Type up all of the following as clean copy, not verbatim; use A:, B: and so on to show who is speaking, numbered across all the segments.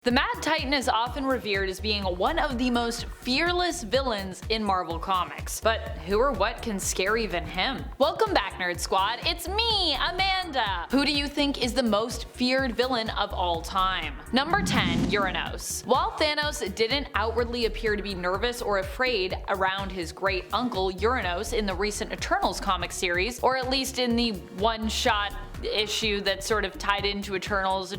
A: The Mad Titan is often revered as being one of the most fearless villains in Marvel Comics. But who or what can scare even him? Welcome back, Nerd Squad. It's me, Amanda. Who do you think is the most feared villain of all time? Number 10, Uranos. While Thanos didn't outwardly appear to be nervous or afraid around his great uncle Uranos in the recent Eternals comic series, or at least in the one-shot issue that sort of tied into Eternals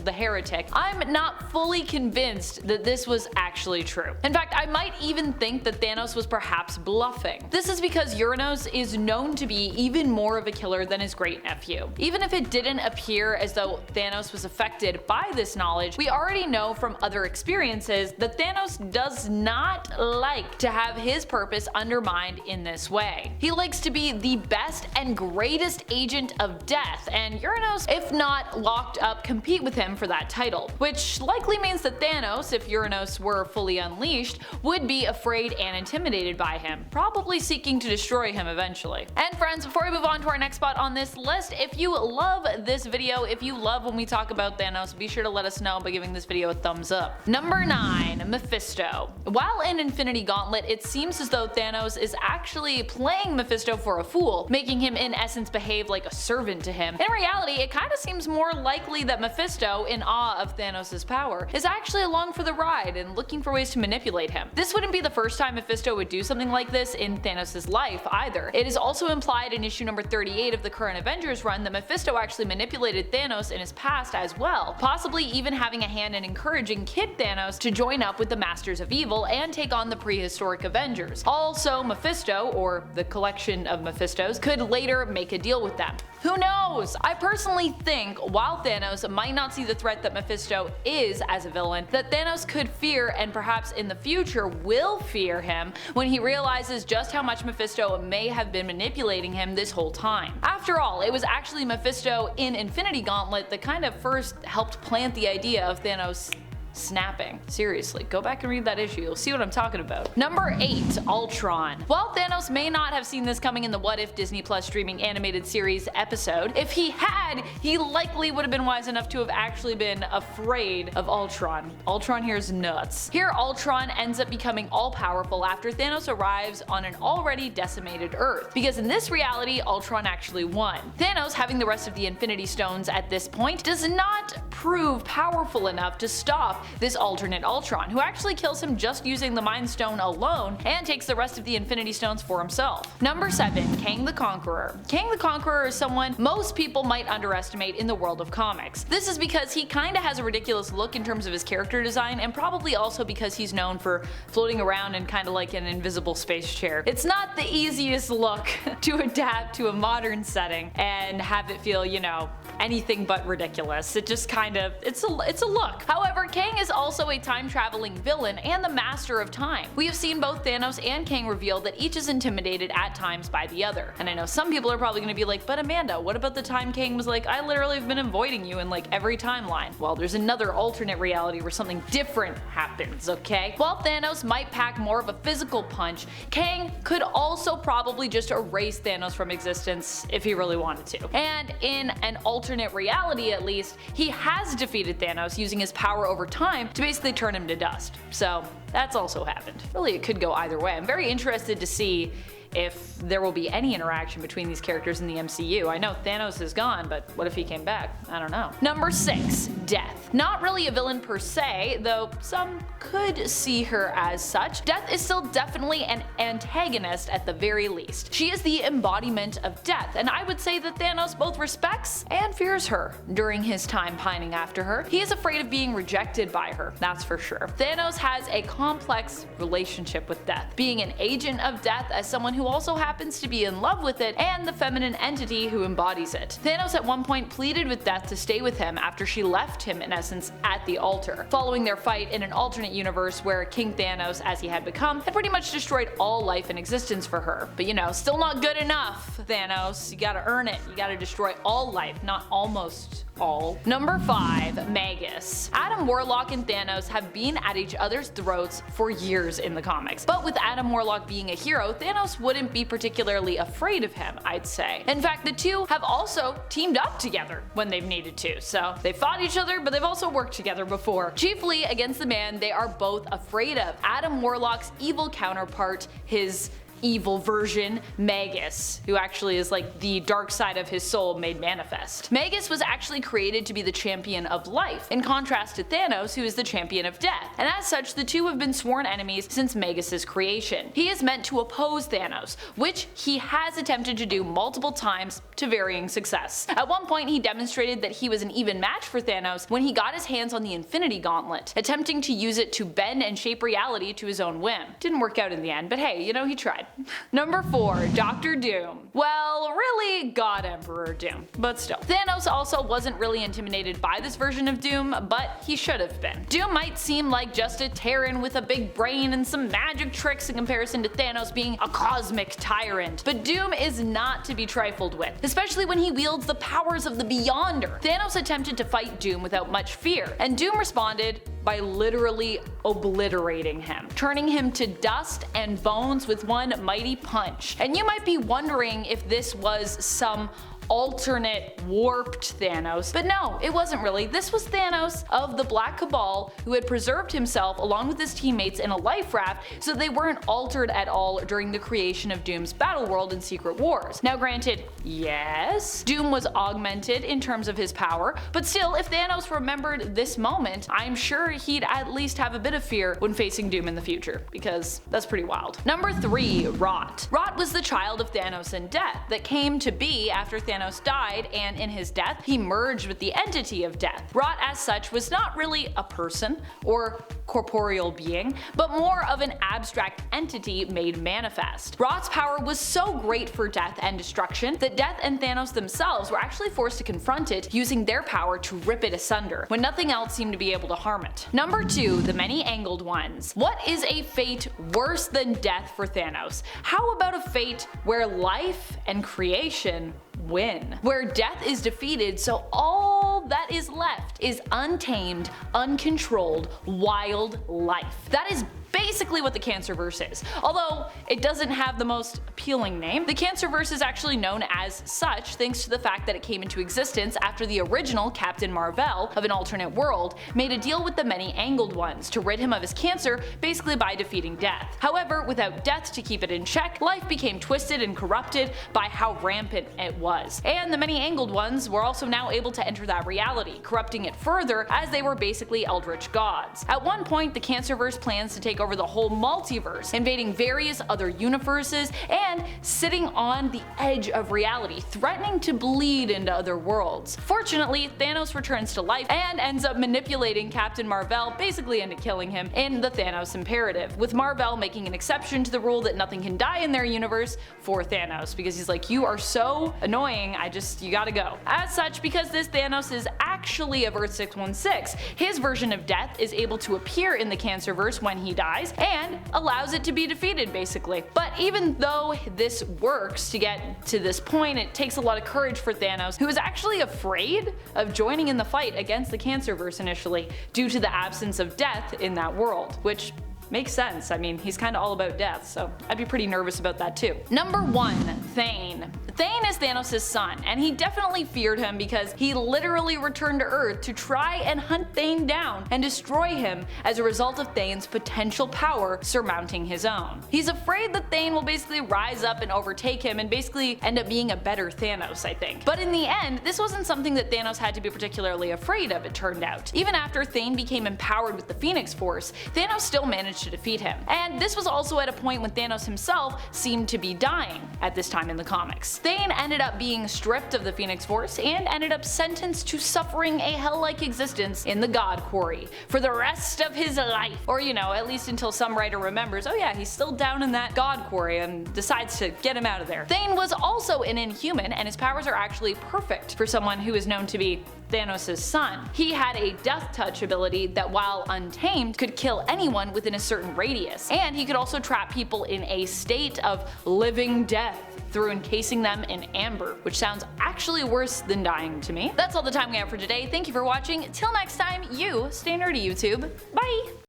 A: the Heretic, I'm not fully convinced that this was actually true. In fact, I might even think that Thanos was perhaps bluffing. This is because Uranos is known to be even more of a killer than his great nephew. Even if it didn't appear as though Thanos was affected by this knowledge, we already know from other experiences that Thanos does not like to have his purpose undermined in this way. He likes to be the best and greatest agent of death, and Uranos, if not locked up, compete with him for that title, which likely means that Thanos, if Uranos were fully unleashed, would be afraid and intimidated by him, probably seeking to destroy him eventually. And friends, before we move on to our next spot on this list, if you love this video, if you love when we talk about Thanos, be sure to let us know by giving this video a thumbs up. Number 9, Mephisto. While in Infinity Gauntlet, it seems as though Thanos is actually playing Mephisto for a fool, making him in essence behave like a servant to him. In reality, it kinda seems more likely that Mephisto, in awe of Thanos' power, is actually along for the ride and looking for ways to manipulate him. This wouldn't be the first time Mephisto would do something like this in Thanos' life either. It is also implied in issue number 38 of the current Avengers run that Mephisto actually manipulated Thanos in his past as well, possibly even having a hand in encouraging Kid Thanos to join up with the Masters of Evil and take on the prehistoric Avengers. Also, Mephisto, or the collection of Mephistos, could later make a deal with them. Who knows? I personally think while Thanos might not see the threat that Mephisto is as a villain, that Thanos could fear and perhaps in the future will fear him when he realizes just how much Mephisto may have been manipulating him this whole time. After all, it was actually Mephisto in Infinity Gauntlet that kind of first helped plant the idea of Thanos snapping. Seriously, go back and read that issue, you'll see what I'm talking about. Number 8, Ultron. While Thanos may not have seen this coming in the What If Disney Plus streaming animated series episode, if he had, he likely would have been wise enough to have actually been afraid of Ultron. Ultron here is nuts. Here, Ultron ends up becoming all-powerful after Thanos arrives on an already decimated Earth, because in this reality, Ultron actually won. Thanos, having the rest of the Infinity Stones at this point, does not prove powerful enough to stop this alternate Ultron, who actually kills him just using the Mind Stone alone and takes the rest of the Infinity Stones for himself. Number 7, Kang the Conqueror. Kang the Conqueror is someone most people might underestimate in the world of comics. This is because he kinda has a ridiculous look in terms of his character design, and probably also because he's known for floating around in kinda like an invisible space chair. It's not the easiest look to adapt to a modern setting and have it feel, you know, anything but ridiculous. It just kind of, it's a look. However, Kang is also a time-traveling villain and the master of time. We have seen both Thanos and Kang reveal that each is intimidated at times by the other. And I know some people are probably gonna be like, but Amanda, what about the time Kang was like, I literally have been avoiding you in like every timeline? Well, there's another alternate reality where something different happens, okay? While Thanos might pack more of a physical punch, Kang could also probably just erase Thanos from existence if he really wanted to. And in an alternate reality at least, he has defeated Thanos using his power over time to basically turn him to dust. So that's also happened. Really, it could go either way. I'm very interested to see if there will be any interaction between these characters in the MCU. I know Thanos is gone, but what if he came back? I don't know. Number 6, Death. Not really a villain per se, though some could see her as such. Death is still definitely an antagonist at the very least. She is the embodiment of death, and I would say that Thanos both respects and fears her during his time pining after her. He is afraid of being rejected by her, that's for sure. Thanos has a complex relationship with death, being an agent of death as someone who also happens to be in love with it, and the feminine entity who embodies it. Thanos at one point pleaded with Death to stay with him after she left him in essence at the altar, following their fight in an alternate universe where King Thanos, as he had become, had pretty much destroyed all life in existence for her. But you know, still not good enough, Thanos. You gotta earn it. You gotta destroy all life, not almost all. Number 5. Magus. Adam Warlock and Thanos have been at each other's throats for years in the comics, but with Adam Warlock being a hero, Thanos wouldn't be particularly afraid of him, I'd say. In fact, the two have also teamed up together when they've needed to, so they've fought each other, but they've also worked together before, chiefly against the man they are both afraid of, Adam Warlock's evil counterpart, his evil version, Magus, who actually is like the dark side of his soul made manifest. Magus was actually created to be the champion of life, in contrast to Thanos, who is the champion of death, and as such the two have been sworn enemies since Magus's creation. He is meant to oppose Thanos, which he has attempted to do multiple times to varying success. At one point he demonstrated that he was an even match for Thanos when he got his hands on the Infinity Gauntlet, attempting to use it to bend and shape reality to his own whim. Didn't work out in the end, but hey, you know, he tried. Number 4. Dr. Doom. Well, really, God Emperor Doom, but still. Thanos also wasn't really intimidated by this version of Doom, but he should have been. Doom might seem like just a Terran with a big brain and some magic tricks in comparison to Thanos being a cosmic tyrant, but Doom is not to be trifled with, especially when he wields the powers of the Beyonder. Thanos attempted to fight Doom without much fear, and Doom responded by literally obliterating him, turning him to dust and bones with one mighty punch. And you might be wondering if this was some alternate warped Thanos, but no, it wasn't really. This was Thanos of the Black Cabal, who had preserved himself along with his teammates in a life raft so they weren't altered at all during the creation of Doom's battle world in Secret Wars. Now granted, yes, Doom was augmented in terms of his power, but still, if Thanos remembered this moment, I'm sure he'd at least have a bit of fear when facing Doom in the future, because that's pretty wild. Number 3. Rot. Rot was the child of Thanos and Death that came to be after Thanos died, and in his death, he merged with the entity of death. Rot as such was not really a person or corporeal being, but more of an abstract entity made manifest. Rot's power was so great for death and destruction that Death and Thanos themselves were actually forced to confront it, using their power to rip it asunder, when nothing else seemed to be able to harm it. Number 2. The Many-Angled Ones. What is a fate worse than death for Thanos? How about a fate where life and creation win, where death is defeated, so all that is left is untamed, uncontrolled, wild life? That is basically what the Cancerverse is. Although it doesn't have the most appealing name, the Cancerverse is actually known as such thanks to the fact that it came into existence after the original Captain Marvel of an alternate world made a deal with the Many-Angled Ones to rid him of his cancer, basically by defeating death. However, without death to keep it in check, life became twisted and corrupted by how rampant it was. And the Many-Angled Ones were also now able to enter that reality, corrupting it further as they were basically eldritch gods. At one point, the Cancerverse plans to take over the whole multiverse, invading various other universes and sitting on the edge of reality, threatening to bleed into other worlds. Fortunately, Thanos returns to life and ends up manipulating Captain Marvel basically into killing him in the Thanos Imperative, with Marvel making an exception to the rule that nothing can die in their universe for Thanos, because he's like, you are so annoying, you gotta go. As such, because this Thanos is actually of Earth 616, his version of death is able to appear in the Cancerverse when he dies and allows it to be defeated basically. But even though this works to get to this point, it takes a lot of courage for Thanos, who is actually afraid of joining in the fight against the Cancerverse initially due to the absence of death in that world, which makes sense. I mean, he's kind of all about death, so I'd be pretty nervous about that too. Number 1. Thane. Thane is Thanos' son, and he definitely feared him because he literally returned to Earth to try and hunt Thane down and destroy him as a result of Thane's potential power surmounting his own. He's afraid that Thane will basically rise up and overtake him and basically end up being a better Thanos, I think. But in the end, this wasn't something that Thanos had to be particularly afraid of, it turned out. Even after Thane became empowered with the Phoenix Force, Thanos still managed to defeat him. And this was also at a point when Thanos himself seemed to be dying at this time in the comics. Thane ended up being stripped of the Phoenix Force and ended up sentenced to suffering a hell-like existence in the God Quarry for the rest of his life. Or, you know, at least until some writer remembers, oh yeah, he's still down in that God Quarry, and decides to get him out of there. Thane was also an Inhuman, and his powers are actually perfect for someone who is known to be Thanos' son. He had a death touch ability that, while untamed, could kill anyone within a certain radius, and he could also trap people in a state of living death through encasing them in amber, which sounds actually worse than dying to me. That's all the time we have for today. Thank you for watching. Till next time, you stay nerdy, YouTube. Bye!